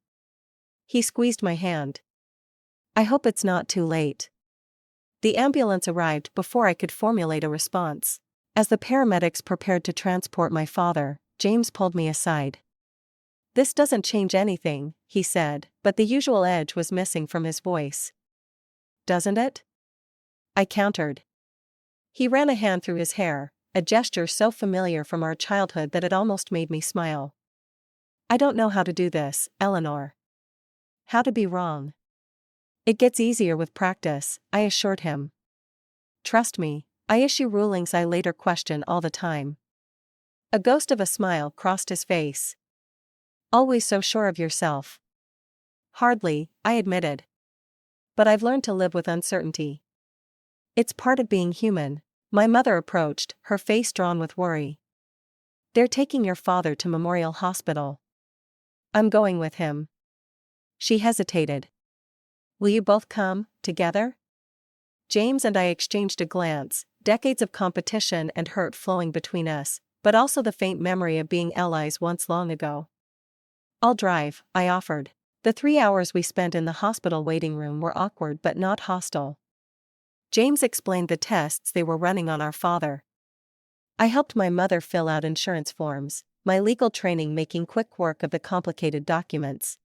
He squeezed my hand. I hope it's not too late. The ambulance arrived before I could formulate a response. As the paramedics prepared to transport my father, James pulled me aside. "This doesn't change anything," he said, but the usual edge was missing from his voice. "Doesn't it?" I countered. He ran a hand through his hair, a gesture so familiar from our childhood that it almost made me smile. "I don't know how to do this, Eleanor. How to be wrong. It gets easier with practice," I assured him. "Trust me, I issue rulings I later question all the time." A ghost of a smile crossed his face. "Always so sure of yourself." "Hardly," I admitted. "But I've learned to live with uncertainty. It's part of being human." My mother approached, her face drawn with worry. "They're taking your father to Memorial Hospital." "I'm going with him." She hesitated. "Will you both come, together?" James and I exchanged a glance, decades of competition and hurt flowing between us, but also the faint memory of being allies once long ago. "I'll drive," I offered. The 3 hours we spent in the hospital waiting room were awkward but not hostile. James explained the tests they were running on our father. I helped my mother fill out insurance forms, my legal training making quick work of the complicated documents.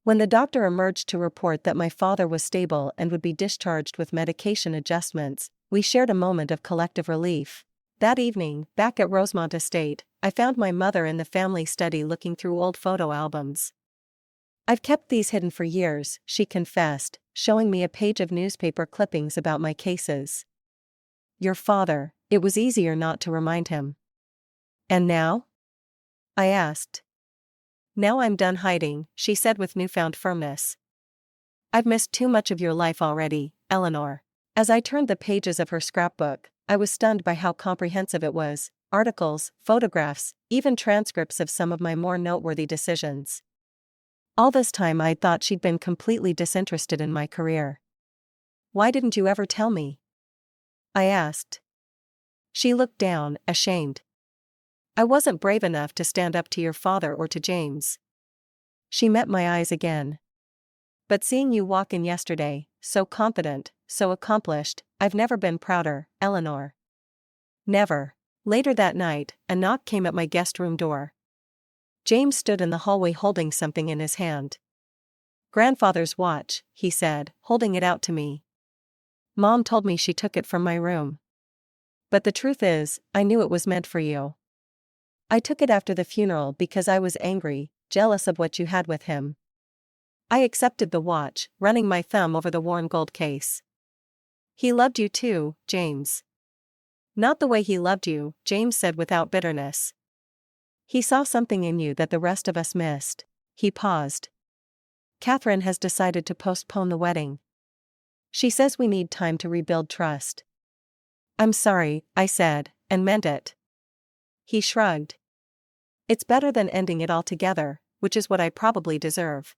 When the doctor emerged to report that my father was stable and would be discharged with medication adjustments, we shared a moment of collective relief. That evening, back at Rosemont Estate, I found my mother in the family study looking through old photo albums. "I've kept these hidden for years," she confessed, showing me a page of newspaper clippings about my cases. "Your father," it was easier not to remind him. "And now?" I asked. "Now I'm done hiding," she said with newfound firmness. "I've missed too much of your life already, Eleanor." As I turned the pages of her scrapbook, I was stunned by how comprehensive it was: articles, photographs, even transcripts of some of my more noteworthy decisions. All this time I'd thought she'd been completely disinterested in my career. "Why didn't you ever tell me?" I asked. She looked down, ashamed. "I wasn't brave enough to stand up to your father or to James." She met my eyes again. "But seeing you walk in yesterday, so confident, so accomplished, I've never been prouder, Eleanor." "Never." Later that night, a knock came at my guest room door. James stood in the hallway holding something in his hand. "Grandfather's watch," he said, holding it out to me. "Mom told me she took it from my room. But the truth is, I knew it was meant for you. I took it after the funeral because I was angry, jealous of what you had with him." I accepted the watch, running my thumb over the worn gold case. "He loved you too, James." "Not the way he loved you," James said without bitterness. "He saw something in you that the rest of us missed." He paused. "Catherine has decided to postpone the wedding. She says we need time to rebuild trust." "I'm sorry," I said, and meant it. He shrugged. "It's better than ending it altogether, which is what I probably deserve."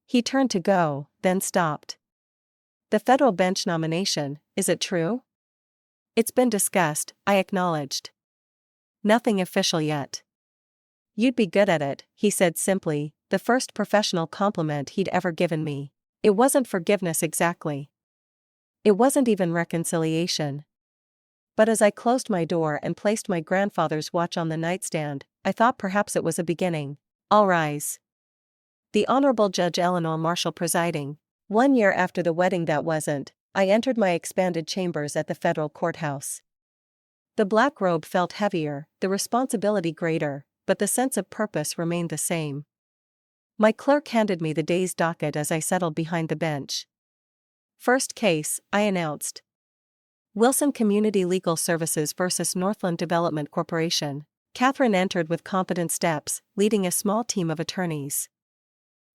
He turned to go, then stopped. "The federal bench nomination, is it true?" "It's been discussed," I acknowledged. "Nothing official yet." "You'd be good at it," he said simply, the first professional compliment he'd ever given me. It wasn't forgiveness exactly. It wasn't even reconciliation. But as I closed my door and placed my grandfather's watch on the nightstand, I thought perhaps it was a beginning. "All rise." The Honorable Judge Eleanor Marshall presiding. 1 year after the wedding that wasn't, I entered my expanded chambers at the federal courthouse. The black robe felt heavier, the responsibility greater, but the sense of purpose remained the same. My clerk handed me the day's docket as I settled behind the bench. "First case," I announced. "Wilson Community Legal Services versus Northland Development Corporation." Catherine entered with confident steps, leading a small team of attorneys.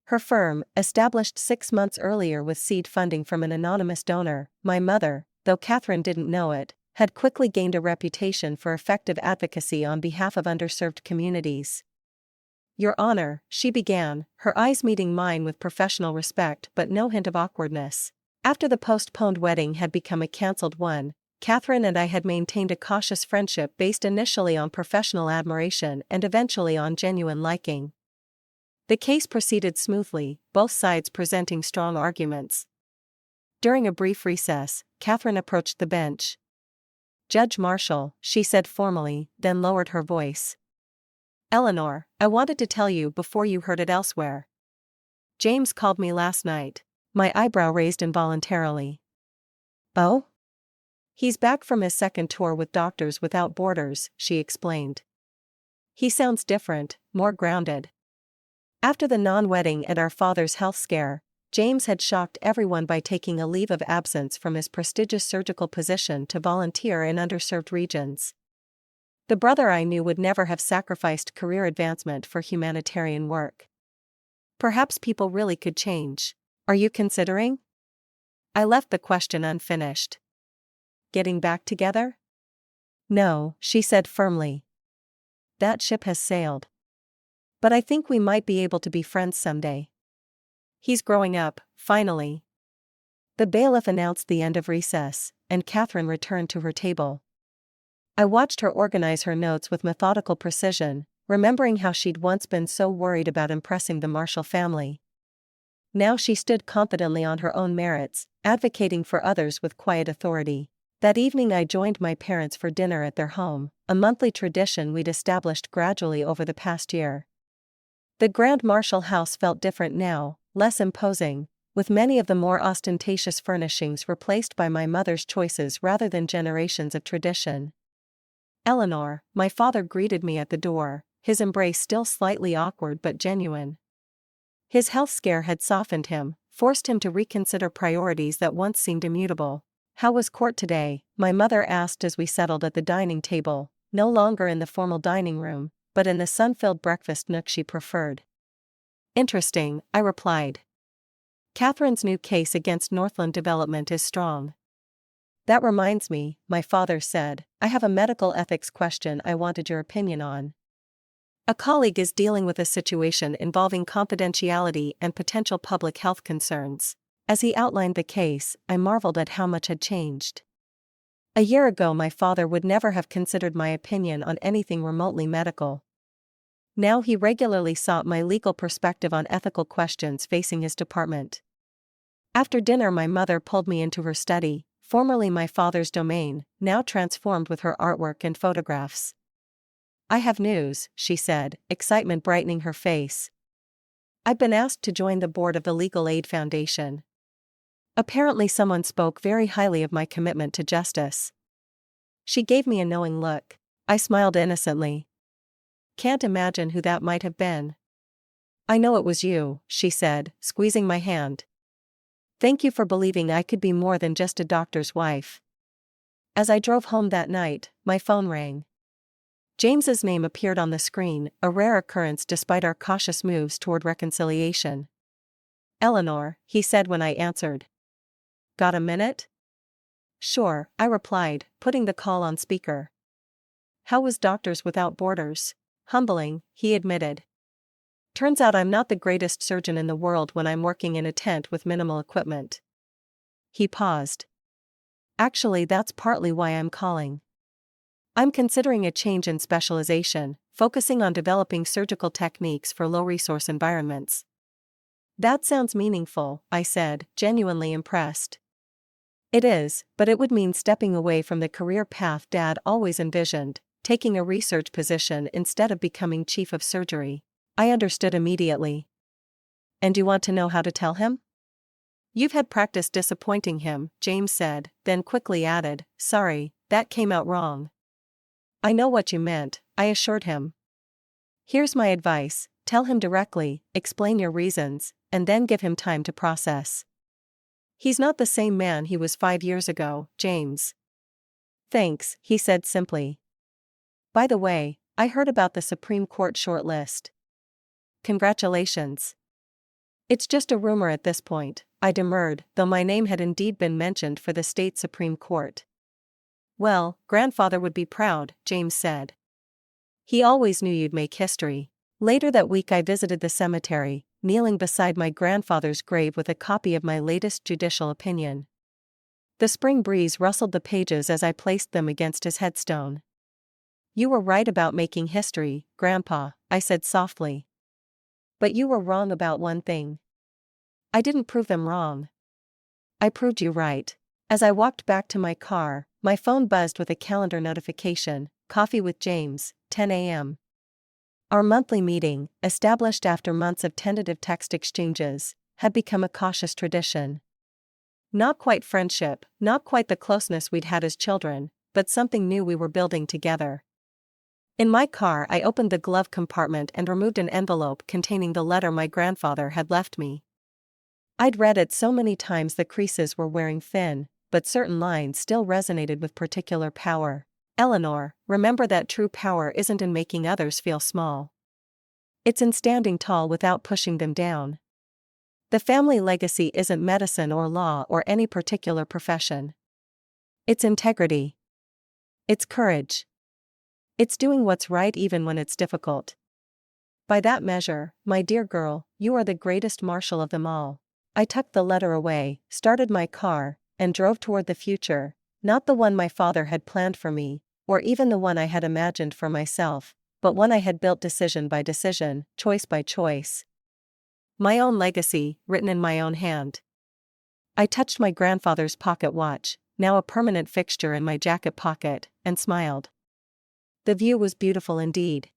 Her firm, established 6 months earlier with seed funding from an anonymous donor, my mother, though Catherine didn't know it, had quickly gained a reputation for effective advocacy on behalf of underserved communities. Your Honor, she began, her eyes meeting mine with professional respect but no hint of awkwardness. After the postponed wedding had become a cancelled one, Catherine and I had maintained a cautious friendship based initially on professional admiration and eventually on genuine liking. The case proceeded smoothly, both sides presenting strong arguments. During a brief recess, Catherine approached the bench. "Judge Marshall," she said formally, then lowered her voice. "Eleanor, I wanted to tell you before you heard it elsewhere. James called me last night." My eyebrow raised involuntarily. "Oh?" "He's back from his second tour with Doctors Without Borders," she explained. "He sounds different, more grounded." After the non-wedding and our father's health scare, James had shocked everyone by taking a leave of absence from his prestigious surgical position to volunteer in underserved regions. The brother I knew would never have sacrificed career advancement for humanitarian work. Perhaps people really could change. Are you considering? I left the question unfinished. Getting back together? No, she said firmly. That ship has sailed. But I think we might be able to be friends someday. He's growing up, finally. The bailiff announced the end of recess, and Catherine returned to her table. I watched her organize her notes with methodical precision, remembering how she'd once been so worried about impressing the Marshall family. Now she stood confidently on her own merits, advocating for others with quiet authority. That evening I joined my parents for dinner at their home, a monthly tradition we'd established gradually over the past year. The Grand Marshall house felt different now, less imposing, with many of the more ostentatious furnishings replaced by my mother's choices rather than generations of tradition. "Eleanor," my father greeted me at the door, his embrace still slightly awkward but genuine. His health scare had softened him, forced him to reconsider priorities that once seemed immutable. "How was court today?" my mother asked as we settled at the dining table, no longer in the formal dining room, but in the sun-filled breakfast nook she preferred. "Interesting," I replied. "Catherine's new case against Northland Development is strong." "That reminds me," my father said, "I have a medical ethics question I wanted your opinion on. A colleague is dealing with a situation involving confidentiality and potential public health concerns." As he outlined the case, I marveled at how much had changed. A year ago my father would never have considered my opinion on anything remotely medical. Now he regularly sought my legal perspective on ethical questions facing his department. After dinner my mother pulled me into her study, formerly my father's domain, now transformed with her artwork and photographs. "I have news," she said, excitement brightening her face. "I've been asked to join the board of the Legal Aid Foundation." Apparently someone spoke very highly of my commitment to justice. She gave me a knowing look. I smiled innocently. "Can't imagine who that might have been." "I know it was you," she said, squeezing my hand. "Thank you for believing I could be more than just a doctor's wife." As I drove home that night, my phone rang. James's name appeared on the screen, a rare occurrence despite our cautious moves toward reconciliation. "Eleanor," he said when I answered. "Got a minute?" "Sure," I replied, putting the call on speaker. "How was Doctors Without Borders?" "Humbling," he admitted. "Turns out I'm not the greatest surgeon in the world when I'm working in a tent with minimal equipment." He paused. "Actually, that's partly why I'm calling. I'm considering a change in specialization, focusing on developing surgical techniques for low-resource environments." "That sounds meaningful," I said, genuinely impressed. "It is, but it would mean stepping away from the career path Dad always envisioned, taking a research position instead of becoming chief of surgery." I understood immediately. "And you want to know how to tell him?" "You've had practice disappointing him," James said, then quickly added, "Sorry, that came out wrong." "I know what you meant," I assured him. "Here's my advice, tell him directly, explain your reasons, and then give him time to process. He's not the same man he was 5 years ago, James." "Thanks," he said simply. "By the way, I heard about the Supreme Court shortlist." "Congratulations." "It's just a rumor at this point," I demurred, though my name had indeed been mentioned for the state Supreme Court. "Well, grandfather would be proud," James said. "He always knew you'd make history." Later that week I visited the cemetery, kneeling beside my grandfather's grave with a copy of my latest judicial opinion. The spring breeze rustled the pages as I placed them against his headstone. "You were right about making history, Grandpa," I said softly. "But you were wrong about one thing." "I didn't prove them wrong. I proved you right." As I walked back to my car, my phone buzzed with a calendar notification: "Coffee with James, 10 a.m. Our monthly meeting, established after months of tentative text exchanges, had become a cautious tradition. Not quite friendship, not quite the closeness we'd had as children, but something new we were building together. In my car, I opened the glove compartment and removed an envelope containing the letter my grandfather had left me. I'd read it so many times the creases were wearing thin, but certain lines still resonated with particular power. "Eleanor, remember that true power isn't in making others feel small. It's in standing tall without pushing them down. The family legacy isn't medicine or law or any particular profession. It's integrity. It's courage. It's doing what's right even when it's difficult. By that measure, my dear girl, you are the greatest marshal of them all." I tucked the letter away, started my car, and drove toward the future, not the one my father had planned for me, or even the one I had imagined for myself, but one I had built decision by decision, choice by choice. My own legacy, written in my own hand. I touched my grandfather's pocket watch, now a permanent fixture in my jacket pocket, and smiled. The view was beautiful indeed.